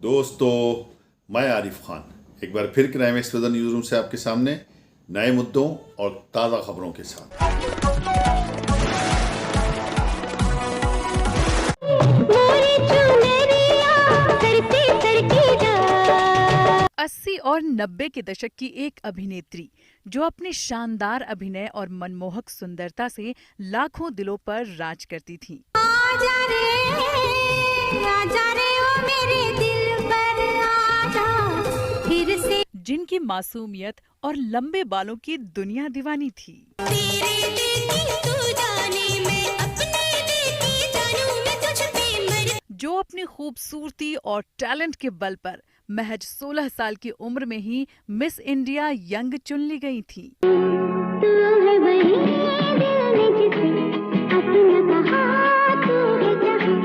दोस्तों, मैं आरिफ खान एक बार फिर क्राइम एक्सप्रेस न्यूज़ रूम से आपके सामने नए मुद्दों और ताज़ा खबरों के साथ। 80 और 90 के दशक की एक अभिनेत्री जो अपने शानदार अभिनय और मनमोहक सुंदरता से लाखों दिलों पर राज करती थी। आजा रे ओ मेरे दिल पर आजा फिर से। जिनकी मासूमियत और लंबे बालों की दुनिया दीवानी थी। तेरे देखी तू जाने मैं अपने देखी जानू मैं तुझ पे मर। जो अपनी खूबसूरती और टैलेंट के बल पर महज 16 साल की उम्र में ही मिस इंडिया यंग चुन ली गई थी। तू है वही दिल ने जिसे अपना कहा तू है जहां।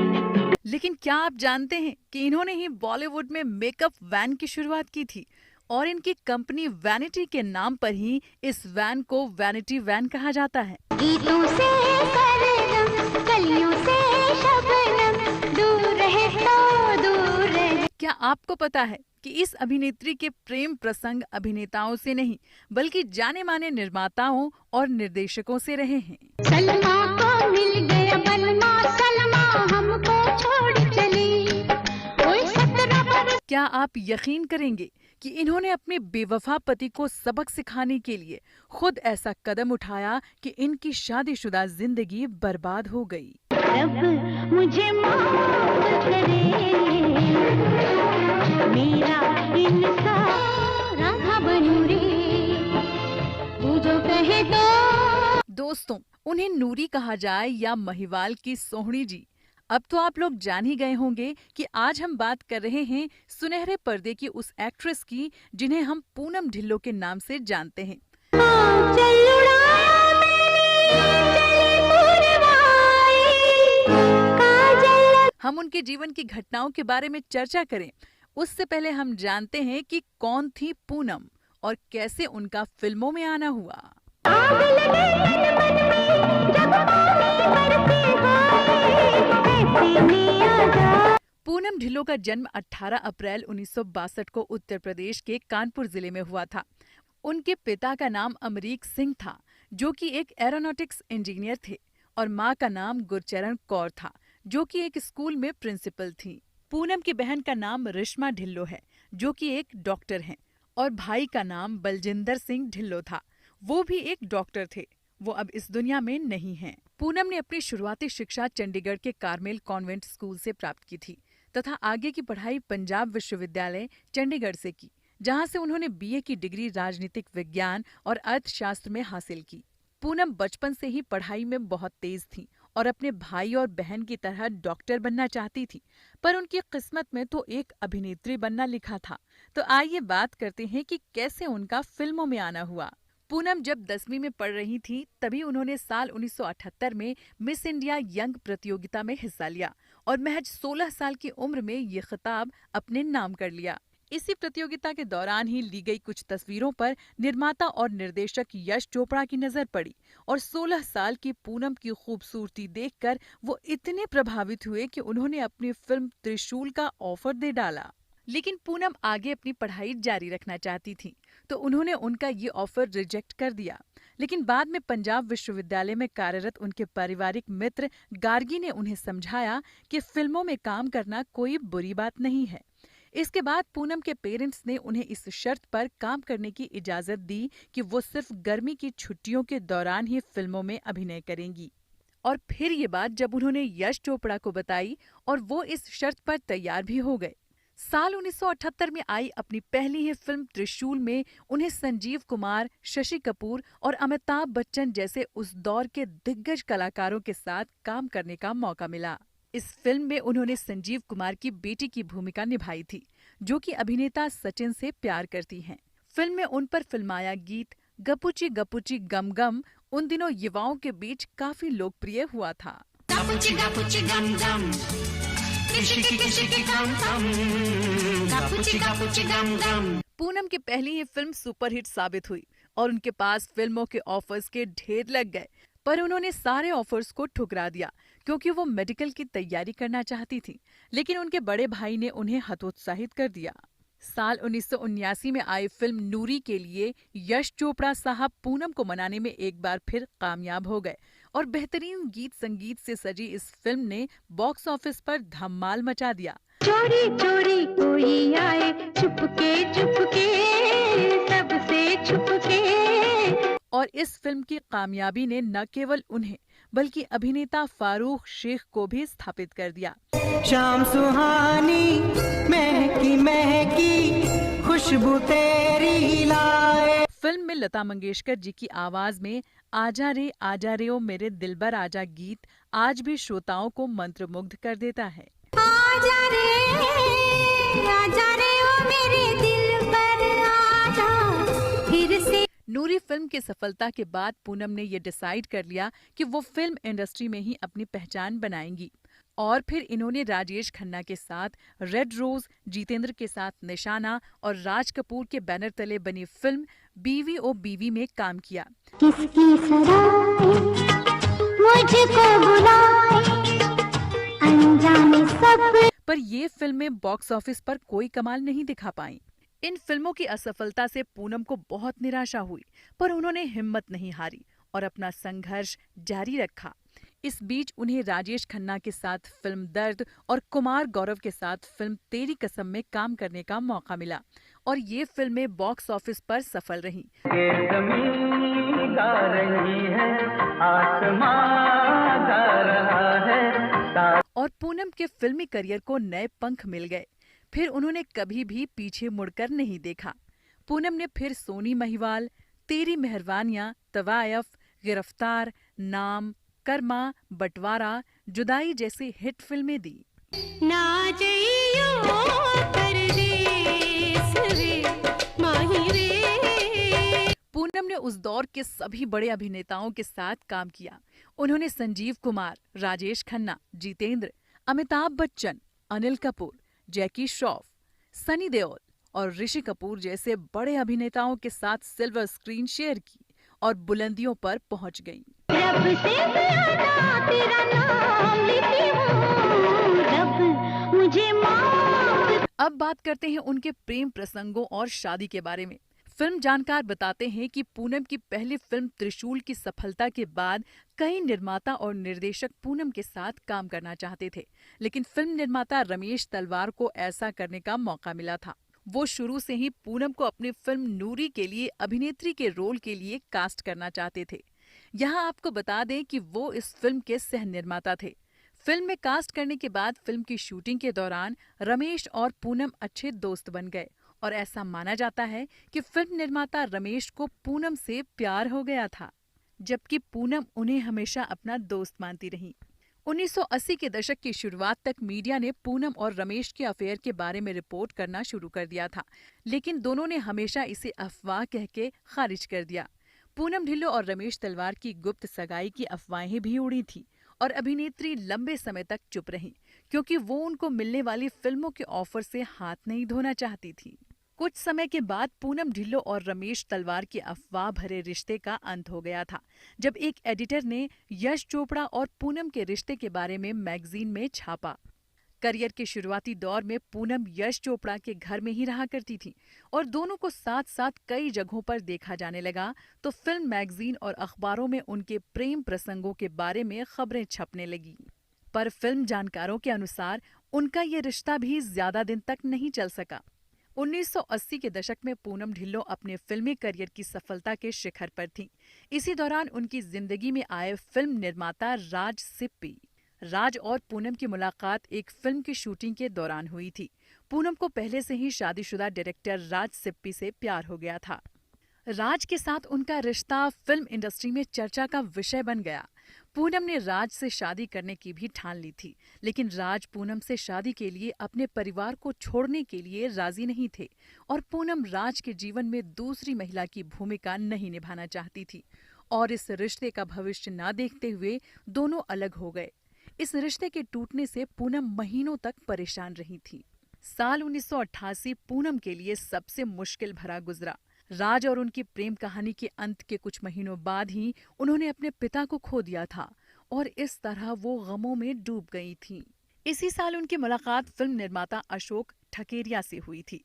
लेकिन क्या आप जानते हैं कि इन्होंने ही बॉलीवुड में मेकअप वैन की शुरुआत की थी और इनकी कंपनी वैनिटी के नाम पर ही इस वैन को वैनिटी वैन कहा जाता है। गीतों से सरगम कलियों से शबनम दूर रहे तो दूर रहे। क्या आपको पता है कि इस अभिनेत्री के प्रेम प्रसंग अभिनेताओं से नहीं बल्कि जाने माने निर्माताओं और निर्देशकों से रहे हैं। सलमा को मिल गया बलमा सलमा हमको छोड़ चली। ओए 17 बरस। क्या आप यकीन करेंगे कि इन्होंने अपने बेवफा पति को सबक सिखाने के लिए खुद ऐसा कदम उठाया कि इनकी शादीशुदा जिंदगी बर्बाद हो गई। रब मुझे माफ करे मेरा इंसान राधा बनू रे तू जो कहे तो। दोस्तों, उन्हें नूरी कहा जाए या महिवाल की सोहनी जी, अब तो आप लोग जान ही गए होंगे कि आज हम बात कर रहे हैं सुनहरे पर्दे की उस एक्ट्रेस की जिन्हें हम पूनम ढिल्लों के नाम से जानते हैं। चल उड़ाया मैंने चले पूरवाई काजल। हम उनके जीवन की घटनाओं के बारे में चर्चा करें उससे पहले हम जानते हैं कि कौन थी पूनम और कैसे उनका फिल्मों में आना हुआ। आग लगे मन में जब आने बरसे हाय ऐसे में आजा। पूनम ढिल्लों का जन्म 18 अप्रैल 1962 को उत्तर प्रदेश के कानपुर जिले में हुआ था। उनके पिता का नाम अमरीक सिंह था जो कि एक एरोनॉटिक्स इंजीनियर थे और मां का नाम गुरचरण कौर था जो कि एक स्कूल में प्रिंसिपल थी। पूनम की बहन का नाम रिश्मा ढिल्लों है जो कि एक डॉक्टर हैं और भाई का नाम बलजिंदर सिंह ढिल्लों था, वो भी एक डॉक्टर थे। वो अब इस दुनिया में नहीं हैं। पूनम ने अपनी शुरुआती शिक्षा चंडीगढ़ के कार्मेल कॉन्वेंट स्कूल से प्राप्त की थी तथा आगे की पढ़ाई पंजाब विश्वविद्यालय चंडीगढ़ से की, जहां से उन्होंने बीए की डिग्री राजनीतिक विज्ञान और अर्थशास्त्र में हासिल की। पूनम बचपन से ही पढ़ाई में बहुत तेज थी और अपने भाई और बहन की तरह डॉक्टर बनना चाहती थी, पर उनकी किस्मत में तो एक अभिनेत्री बनना लिखा था। तो आइए बात करते हैं कि कैसे उनका फिल्मों में आना हुआ। पूनम जब 10वीं में पढ़ रही थी तभी उन्होंने साल 1978 में मिस इंडिया यंग प्रतियोगिता में हिस्सा लिया और महज 16 साल की उम्र में ये खिताब अपने नाम कर लिया। इसी प्रतियोगिता के दौरान ही ली गई कुछ तस्वीरों पर निर्माता और निर्देशक यश चोपड़ा की नजर पड़ी और 16 साल की पूनम की खूबसूरती देखकर वो इतने प्रभावित हुए कि उन्होंने अपनी फिल्म त्रिशूल का ऑफर दे डाला। लेकिन पूनम आगे अपनी पढ़ाई जारी रखना चाहती थी तो उन्होंने उनका ये ऑफर रिजेक्ट कर दिया। लेकिन बाद में पंजाब विश्वविद्यालय में कार्यरत उनके पारिवारिक मित्र गार्गी ने उन्हें समझाया कि फिल्मों में काम करना कोई बुरी बात नहीं है। इसके बाद पूनम के पेरेंट्स ने उन्हें इस शर्त पर काम करने की इजाजत दी कि वो सिर्फ गर्मी की छुट्टियों के दौरान ही फिल्मों में अभिनय करेंगी। और फिर ये बात जब उन्होंने यश चोपड़ा को बताई और वो इस शर्त पर तैयार भी हो गए। साल 1978 में आई अपनी पहली ही फिल्म त्रिशूल में उन्हें संजीव कुमार, शशि कपूर और अमिताभ बच्चन जैसे उस दौर के दिग्गज कलाकारों के साथ काम करने का मौका मिला। इस फिल्म में उन्होंने संजीव कुमार की बेटी की भूमिका निभाई थी जो कि अभिनेता सचिन से प्यार करती हैं। फिल्म में उन पर फिल्माया गीत गपुची गपुची गम गम उन दिनों युवाओं के बीच काफी लोकप्रिय हुआ था। गपुची गपुची गम गम किसी गम गम गपुची गपुची गम गम। पूनम की पहली ही फिल्म सुपरहिट साबित हुई और उनके पास फिल्मों के ऑफर्स के ढेर लग गए, पर उन्होंने सारे ऑफर्स को ठुकरा दिया क्योंकि वो मेडिकल की तैयारी करना चाहती थी, लेकिन उनके बड़े भाई ने उन्हें हतोत्साहित कर दिया। साल 1979 में आई फिल्म नूरी के लिए यश चोपड़ा साहब पूनम को मनाने में एक बार फिर कामयाब हो गए और बेहतरीन गीत संगीत से सजी इस फिल्म ने बॉक्स ऑफिस पर धमाल मचा दिया। चोरी चोरी कोई आए, चुपके चुपके, सबसे छुपके। और इस फिल्म की कामयाबी ने न केवल उन्हें बल्कि अभिनेता फारूक शेख को भी स्थापित कर दिया। शाम सुहानी महकी महकी खुशबू तेरी लाए। फिल्म में लता मंगेशकर जी की आवाज में आजा रे ओ मेरे दिलबर आजा गीत आज भी श्रोताओं को मंत्रमुग्ध कर देता है। आजा रे ओ मेरे दिल पर आजा फिर से। नूरी फिल्म की सफलता के बाद पूनम ने ये डिसाइड कर लिया कि वो फिल्म इंडस्ट्री में ही अपनी पहचान बनाएंगी और फिर इन्होंने राजेश खन्ना के साथ रेड रोज, जितेंद्र के साथ निशाना और राज कपूर के बैनर तले बनी फिल्म बीवी ओ बीवी में काम किया। किसकी सराय मुझको बुलाए, अनजाने सब। पर ये फिल्में बॉक्स ऑफिस पर कोई कमाल नहीं दिखा पाईं। इन फिल्मों की असफलता से पूनम को बहुत निराशा हुई, पर उन्होंने हिम्मत नहीं हारी और अपना संघर्ष जारी रखा। इस बीच उन्हें राजेश खन्ना के साथ फिल्म दर्द और कुमार गौरव के साथ फिल्म तेरी कसम में काम करने का मौका मिला और ये फिल्में बॉक्स ऑफिस पर सफल रहीं। ज़मीन गा रही है, आसमां गा रहा है। और पूनम के फिल्मी करियर को नए पंख मिल गए। फिर उन्होंने कभी भी पीछे मुड़कर नहीं देखा। पूनम ने फिर सोनी महिवाल, तेरी मेहरबानियां, तवायफ, गिरफ्तार, नाम, कर्मा, बंटवारा, जुदाई जैसी हिट फिल्में दी। ना जइयो परदेस रे माही रे। पूनम ने उस दौर के सभी बड़े अभिनेताओं के साथ काम किया। उन्होंने संजीव कुमार, राजेश खन्ना, जितेंद्र, अमिताभ बच्चन, अनिल कपूर, जैकी श्रॉफ, सनी देओल और ऋषि कपूर जैसे बड़े अभिनेताओं के साथ सिल्वर स्क्रीन शेयर की और बुलंदियों पर पहुंच गईं। रब से ज्यादा तेरा नाम लेती हूँ, रब मुझे माफ। अब बात करते हैं उनके प्रेम प्रसंगों और शादी के बारे में। फिल्म जानकार बताते हैं कि पूनम की पहली फिल्म त्रिशूल की सफलता के बाद कई निर्माता और निर्देशक पूनम के साथ काम करना चाहते थे, लेकिन फिल्म निर्माता रमेश तलवार को ऐसा करने का मौका मिला था। वो शुरू से ही पूनम को अपनी फिल्म नूरी के लिए अभिनेत्री के रोल के लिए कास्ट करना चाहते थे। यहाँ आपको बता दें कि वो इस फिल्म के सह निर्माता थे। फिल्म में कास्ट करने के बाद फिल्म की शूटिंग के दौरान रमेश और पूनम अच्छे दोस्त बन गए और ऐसा माना जाता है कि फिल्म निर्माता रमेश को पूनम से प्यार हो गया था, जबकि पूनम उन्हें हमेशा अपना दोस्त मानती रही। 1980 के दशक की शुरुआत तक मीडिया ने पूनम और रमेश के अफेयर के बारे में रिपोर्ट करना शुरू कर दिया था, लेकिन दोनों ने हमेशा इसे अफवाह कह के खारिज कर दिया। पूनम ढिल्लों और रमेश तलवार की गुप्त सगाई की अफवाहें भी उड़ी थी और अभिनेत्री लंबे समय तक चुप रहीं, क्योंकि वो उनको मिलने वाली फिल्मों के ऑफर से हाथ नहीं धोना चाहती थी। कुछ समय के बाद पूनम ढिल्लों और रमेश तलवार के अफवाह भरे रिश्ते का अंत हो गया था, जब एक एडिटर ने यश चोपड़ा और पूनम के रिश्ते के बारे में मैगजीन में छापा। करियर के शुरुआती दौर में पूनम यश चोपड़ा के घर में ही रहा करती थी और दोनों को साथ साथ कई जगहों पर देखा जाने लगा, तो फिल्म मैगजीन और अखबारों में उनके प्रेम प्रसंगों के बारे में खबरें छपने लगी। पर फिल्म जानकारों के अनुसार उनका ये रिश्ता भी ज्यादा दिन तक नहीं चल सका। 1980 के दशक में पूनम ढिल्लों अपने फिल्मी करियर की सफलता के शिखर पर थीं। इसी दौरान उनकी जिंदगी में आए फिल्म निर्माता राज सिप्पी। राज और पूनम की मुलाकात एक फिल्म की शूटिंग के दौरान हुई थी। पूनम को पहले से ही शादीशुदा डायरेक्टर राज सिप्पी से प्यार हो गया था। राज के साथ उनका रिश्ता फिल्म इंडस्ट्री में चर्चा का विषय बन गया। पूनम ने राज से शादी करने की भी ठान ली थी, लेकिन राज पूनम से शादी के लिए अपने परिवार को छोड़ने के लिए राजी नहीं थे और पूनम राज के जीवन में दूसरी महिला की भूमिका नहीं निभाना चाहती थी और इस रिश्ते का भविष्य न देखते हुए दोनों अलग हो गए। इस रिश्ते के टूटने से पूनम महीनों तक परेशान रही थी। साल 1988 पूनम के लिए सबसे मुश्किल भरा गुजरा। राज और उनकी प्रेम कहानी के अंत के कुछ महीनों बाद ही उन्होंने अपने पिता को खो दिया था और इस तरह वो गमों में डूब गई थीं। इसी साल उनकी मुलाकात फिल्म निर्माता अशोक ठकेरिया से हुई थी।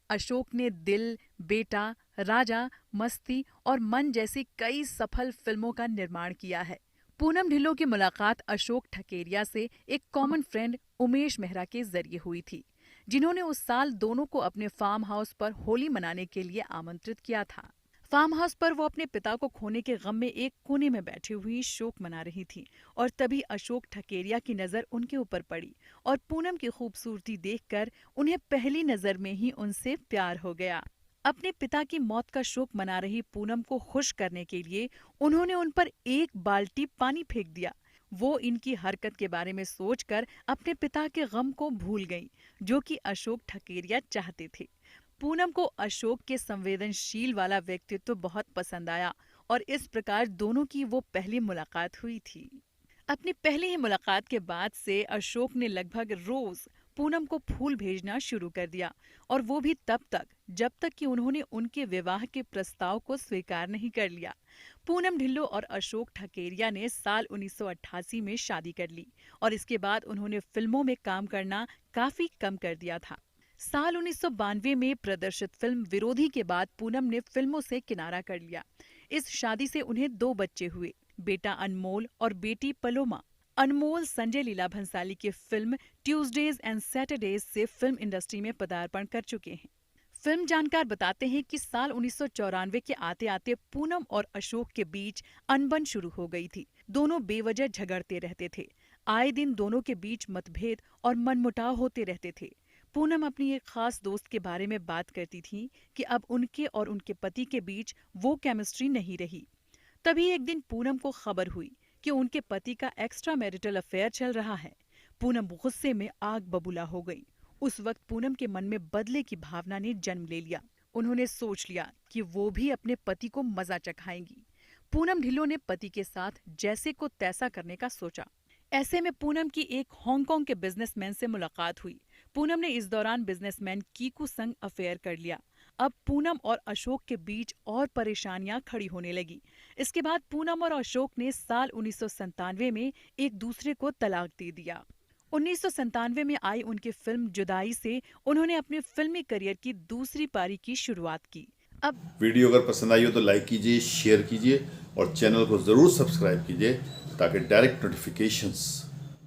अशोक ने दिल, बेटा, राजा, मस्ती और मन जैसी कई सफल फिल्मों का निर्माण किया है। पूनम ढिल्लों की मुलाकात अशोक ठकेरिया से एक कॉमन फ्रेंड उमेश मेहरा के जरिए हुई थी, जिन्होंने उस साल दोनों को अपने फार्म हाउस पर होली मनाने के लिए आमंत्रित किया था। फार्म हाउस पर वो अपने पिता को खोने के गम में एक कोने में बैठी हुई शोक मना रही थी और तभी अशोक ठकेरिया की नजर उनके ऊपर पड़ी और पूनम की खूबसूरती देखकर उन्हें पहली नजर में ही उनसे प्यार हो गया। अपने पिता की मौत का शोक मना रही पूनम को खुश करने के लिए उन्होंने उन पर एक बाल्टी पानी फेंक दिया। वो इनकी हरकत के बारे में सोचकर अपने पिता के गम को भूल गईं, जो कि अशोक ठकेरिया चाहते थे। पूनम को अशोक के संवेदनशील वाला व्यक्तित्व बहुत पसंद आया और इस प्रकार दोनों की वो पहली मुलाकात हुई थी। अपनी पहली ही मुलाकात के बाद से अशोक ने लगभग रोज पूनम को फूल भेजना शुरू कर दिया और वो भी तब तक जब तक कि उन्होंने उनके विवाह के प्रस्ताव को स्वीकार नहीं कर लिया। पूनम ढिल्लों और अशोक ठकेरिया ने साल 1988 में शादी कर ली और इसके बाद उन्होंने फिल्मों में काम करना काफी कम कर दिया था। साल 1992 में प्रदर्शित फिल्म विरोधी के बाद पूनम ने फिल्मों से किनारा कर लिया। इस शादी से उन्हें 2 बच्चे हुए, बेटा अनमोल और बेटी पलोमा। अनमोल संजय लीला भंसाली की फिल्म ट्यूसडेज एंड सैटरडेज से फिल्म इंडस्ट्री में पदार्पण कर चुके हैं। फिल्म जानकार बताते हैं कि साल 1994 के आते आते पूनम और अशोक के बीच अनबन शुरू हो गई थी। दोनों बेवजह झगड़ते रहते थे। आए दिन दोनों के बीच मतभेद और मनमुटाव होते रहते थे। पूनम अपनी एक खास दोस्त के बारे में बात करती थी कि अब उनके और उनके पति के बीच वो केमिस्ट्री नहीं रही। तभी एक दिन पूनम को खबर हुई कि उनके पति का एक्स्ट्रा मैरिटल अफेयर चल रहा है। पूनम गुस्से में आग बबूला हो गई। उस वक्त पूनम के मन में बदले की भावना ने जन्म ले लिया। उन्होंने सोच लिया कि वो भी अपने पति को मजा चखाएंगी। पूनम ढिल्लों ने पति के साथ जैसे को तैसा करने का सोचा। ऐसे में पूनम की एक हांगकांग के बिजनेसमैन से मुलाकात हुई। पूनम ने इस दौरान बिजनेसमैन कीकू संग अफेयर कर लिया। अब पूनम और अशोक के बीच और परेशानियां खड़ी होने लगी। इसके बाद पूनम और अशोक ने साल 1997 में एक दूसरे को तलाक दे दिया। 1997 में आई उनकी फिल्म जुदाई से उन्होंने अपने फिल्मी करियर की दूसरी पारी की शुरुआत की। अब वीडियो अगर पसंद आई हो तो लाइक कीजिए, शेयर कीजिए और चैनल को ज़रूर सब्सक्राइब कीजिए ताकि डायरेक्ट नोटिफिकेशंस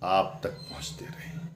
आप तक पहुंचते रहें।